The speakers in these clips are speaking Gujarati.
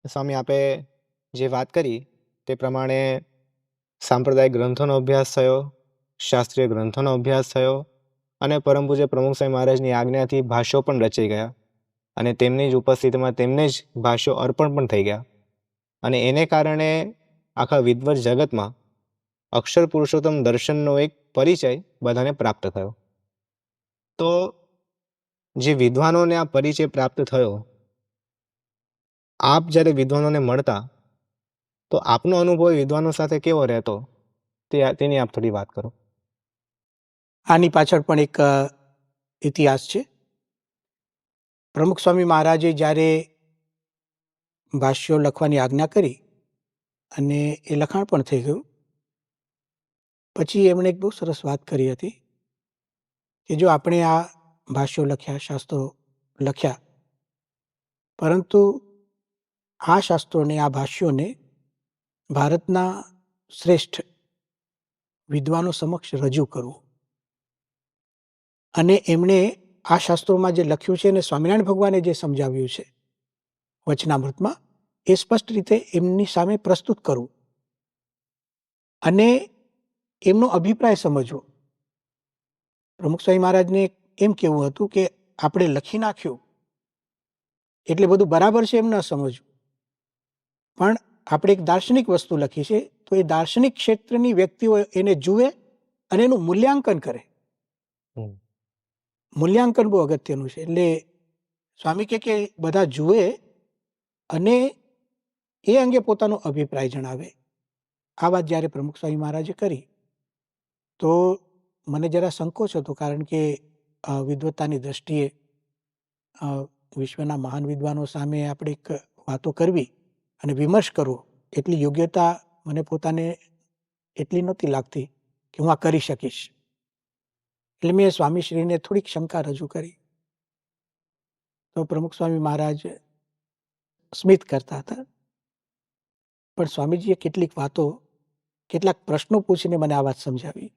સ્વામી, આપે જે વાત કરી તે પ્રમાણે સાંપ્રદાયિક ગ્રંથોનો અભ્યાસ થયો, શાસ્ત્રીય ગ્રંથોનો અભ્યાસ થયો અને પરમ પૂજ્ય પ્રમુખ સ્વામી મહારાજની આજ્ઞાથી ભાષ્યો પણ રચાઈ ગયા અને તેમની જ ઉપસ્થિતિમાં તેમને જ ભાષ્યો અર્પણ પણ થઈ ગયા અને એને કારણે આખા વિદ્વત જગતમાં અક્ષર પુરુષોત્તમ દર્શનનો એક પરિચય બધાને પ્રાપ્ત થયો. તો જે વિદ્વાનોને આ પરિચય પ્રાપ્ત થયો, આપ જ્યારે વિદ્વાનોને મળતા તો આપનો અનુભવ વિદ્વાનો સાથે કેવો રહેતો તેની આપ થોડી વાત કરો. આની પાછળ પણ એક ઇતિહાસ છે. પ્રમુખ સ્વામી મહારાજે જ્યારે ભાષ્યો લખવાની આજ્ઞા કરી અને એ લખાણ પણ થઈ ગયું, પછી એમણે એક બહુ સરસ વાત કરી હતી કે જો આપણે આ ભાષ્યો લખ્યા, શાસ્ત્રો લખ્યા, પરંતુ આ શાસ્ત્રોને, આ ભાષ્યોને ભારતના શ્રેષ્ઠ વિદ્વાનો સમક્ષ રજૂ કરવું. અને એમણે આ શાસ્ત્રોમાં જે લખ્યું છે અને સ્વામિનારાયણ ભગવાને જે સમજાવ્યું છે વચનામૃતમાં, એ સ્પષ્ટ રીતે એમની સામે પ્રસ્તુત કરવું અને એમનો અભિપ્રાય સમજવો. પ્રમુખ સ્વામી મહારાજને એમ કહેવું હતું કે આપણે લખી નાખ્યું એટલે બધું બરાબર છે એમ ન સમજવું, પણ આપણે એક દાર્શનિક વસ્તુ લખી છે તો એ દાર્શનિક ક્ષેત્રની વ્યક્તિઓ એને જુએ અને એનું મૂલ્યાંકન કરે. મૂલ્યાંકન બહુ અગત્યનું છે. એટલે સ્વામી કે બધા જુએ અને એ અંગે પોતાનો અભિપ્રાય જણાવે. આ વાત જ્યારે પ્રમુખ સ્વામી મહારાજે કરી તો મને જરા સંકોચ હતો, કારણ કે વિદ્વત્તાની દ્રષ્ટિએ વિશ્વના મહાન વિદ્વાનો સામે આપણે એક વાતો કરવી અને વિમર્શ કરવો એટલી યોગ્યતા મને પોતાને એટલી નહોતી લાગતી કે હું આ કરી શકીશ. એટલે મેં સ્વામીશ્રીને થોડીક શંકા રજૂ કરી તો પ્રમુખ સ્વામી મહારાજ સ્મિત કરતા હતા, પણ સ્વામીજીએ કેટલાક પ્રશ્નો પૂછીને મને આ વાત સમજાવી.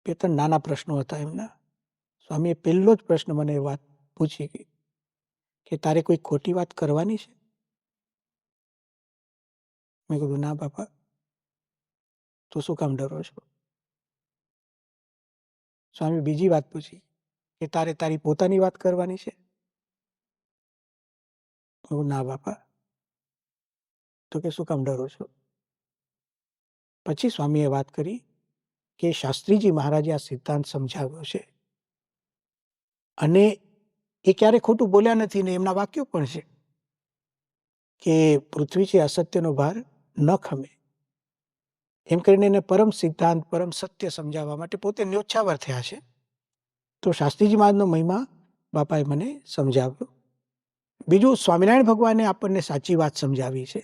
2-3 નાના પ્રશ્નો હતા એમના. સ્વામીએ પહેલો જ પ્રશ્ન મને વાત પૂછી કે તારે કોઈ ખોટી વાત કરવાની છે? મેં કીધું ના બાપા. તો શું કામ ડરો છો? સ્વામી બીજી વાત પૂછી કે તારે તારી પોતાની વાત કરવાની છે? ના બાપા. તો કે શું કામ ડરો છો? પછી સ્વામીએ વાત કરી કે શાસ્ત્રીજી મહારાજે આ સિદ્ધાંત સમજાવ્યો છે અને એ ક્યારે ખોટું બોલ્યા નથી ને એમના વાક્યો પણ છે કે પૃથ્વી છે અસત્યનો ભાર ન ખમે, એમ કરીને એને પરમ સિદ્ધાંત, પરમ સત્ય સમજાવવા માટે પોતે ન્યોછાવર થયા છે. તો શાસ્ત્રીજી મહારાજનો મહિમા બાપાએ મને સમજાવ્યો. બીજું, સ્વામિનારાયણ ભગવાને આપણને સાચી વાત સમજાવી છે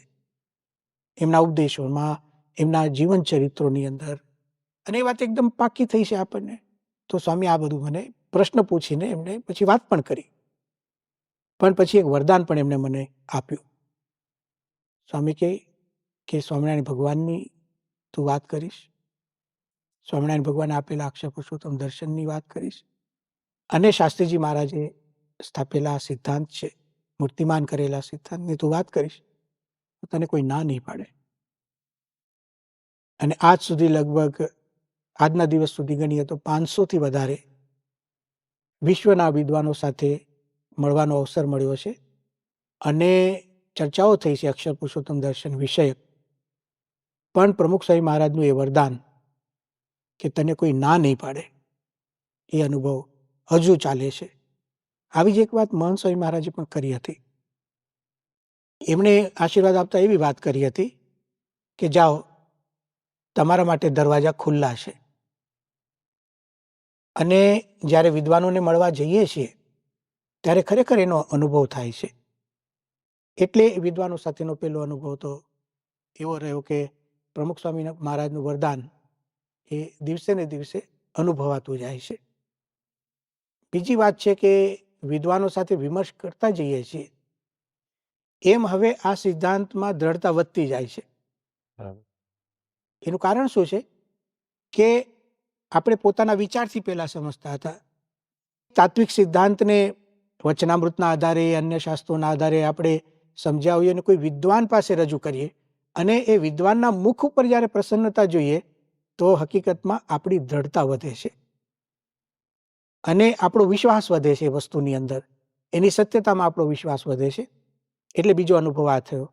એમના ઉપદેશોમાં, એમના જીવન ચરિત્રોની અંદર, અને એ વાત એકદમ પાકી થઈ છે આપણને. તો સ્વામી આ બધું મને પ્રશ્ન પૂછીને એમને પછી વાત પણ કરી, પણ પછી એક વરદાન પણ એમને મને આપ્યું. સ્વામી કે સ્વામિનારાયણ ભગવાનની તું વાત કરીશ, સ્વામિનારાયણ ભગવાને આપેલા અક્ષર પુરુષોત્તમ દર્શનની વાત કરીશ, અને શાસ્ત્રીજી મહારાજે સ્થાપેલા સિદ્ધાંત છે, મૂર્તિમાન કરેલા સિદ્ધાંતની તું વાત કરીશ, તો તને કોઈ ના નહીં પાડે. અને આજ સુધી લગભગ આજના દિવસ સુધી ગણીએ તો 500થી વધારે વિશ્વના વિદ્વાનો સાથે મળવાનો અવસર મળ્યો છે અને ચર્ચાઓ થઈ છે અક્ષર પુરુષોત્તમ દર્શન વિષયક. પણ પ્રમુખ સ્વામી મહારાજનું એ વરદાન કે તને કોઈ ના નહીં પાડે, એ અનુભવ હજુ ચાલે છે. આવી જ એક વાત મહંત સ્વામી મહારાજે પણ કરી હતી. એમણે આશીર્વાદ આપતા એવી વાત કરી હતી કે જાઓ, તમારા માટે દરવાજા ખુલ્લા છે. અને જ્યારે વિદ્વાનોને મળવા જઈએ છીએ ત્યારે ખરેખર એનો અનુભવ થાય છે. એટલે વિદ્વાનો સાથેનો પેલો અનુભવ તો એવો રહ્યો કે પ્રમુખ સ્વામી મહારાજનું વરદાન એ દિવસે ને દિવસે અનુભવાતું જાય છે. બીજી વાત છે કે વિદ્વાનો સાથે વિમર્શ કરતા જઈએ છીએ એમ હવે આ સિદ્ધાંતમાં દ્રઢતા વધતી જાય છે. એનું કારણ શું છે કે આપણે પોતાના વિચારથી પહેલા સમજતા હતા. તાત્વિક સિદ્ધાંતને વચનામૃતના આધારે, અન્ય શાસ્ત્રોના આધારે આપણે સમજાવીએ અને કોઈ વિદ્વાન પાસે રજૂ કરીએ અને એ વિદ્વાનના મુખ ઉપર જ્યારે પ્રસન્નતા જોઈએ તો હકીકતમાં આપણી દ્રઢતા વધે છે અને આપણો વિશ્વાસ વધે છે એ વસ્તુની અંદર, એની સત્યતામાં આપણો વિશ્વાસ વધે છે. એટલે બીજો અનુભવ આ થયો